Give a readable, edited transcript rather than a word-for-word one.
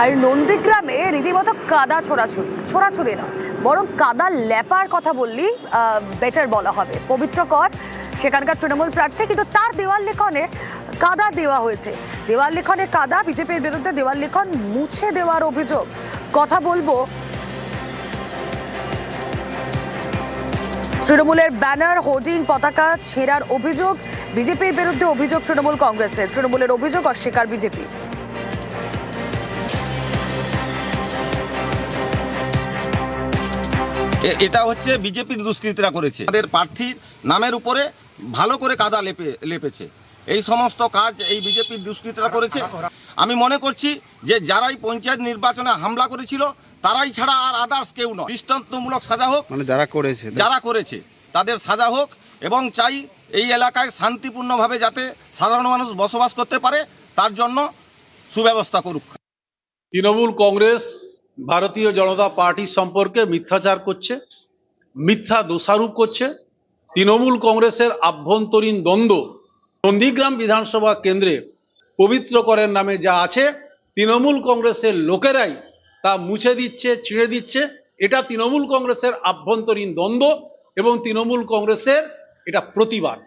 আর নন্দীগ্রামে রীতিমতো কাদা ছোড়াছুড়ি না, বরং কাদা লেপার কথা বললেই বেটার বলা হবে। পবিত্র কর সেখানকার তৃণমূল প্রার্থী, কিন্তু তার দেওয়াল লিখনে কাদা দেওয়া হয়েছে। দেওয়াল লিখনে কাদা, বিজেপির বিরুদ্ধে দেওয়াল লিখন মুছে দেওয়ার অভিযোগ। কথা বলবো তৃণমূলের ব্যানার, হোর্ডিং, পতাকা ছেঁড়ার অভিযোগ বিজেপির বিরুদ্ধে, অভিযোগ তৃণমূল কংগ্রেসের। তৃণমূলের অভিযোগ অস্বীকার বিজেপি। এটা হচ্ছে বিজেপির দুষ্কৃতীরা করেছে, তাদের প্রার্থীর নামের উপরে ভালো করে কাদা লেপেছে। এই সমস্ত কাজ এই বিজেপির দুষ্কৃতীরা করেছে। আমি মনে করছি যে যারাই পঞ্চায়েত নির্বাচনে হামলা করেছিল তারাই ছাড়া আর আদার্স কেউ নয়। দৃষ্টান্তমূলক সাজা হোক, মানে যারা করেছে তাদের সাজা হোক, এবং চাই এই এলাকায় শান্তিপূর্ণভাবে যাতে সাধারণ মানুষ বসবাস করতে পারে তার জন্য সুব্যবস্থা করুক। তৃণমূল কংগ্রেস ভারতীয় জনতা পার্টি সম্পর্কে মিথ্যাচার করছে, মিথ্যা দোষারোপ করছে। তৃণমূল কংগ্রেসের আভ্যন্তরীণ দ্বন্দ্ব নন্দীগ্রাম বিধানসভা কেন্দ্রে পবিত্র করের নামে যা আছে, তৃণমূল কংগ্রেসের লোকেরাই তা মুছে দিচ্ছে, ছিঁড়ে দিচ্ছে। এটা তৃণমূল কংগ্রেসের আভ্যন্তরীণ দ্বন্দ্ব এবং তৃণমূল কংগ্রেসের এটা প্রতিবাদ।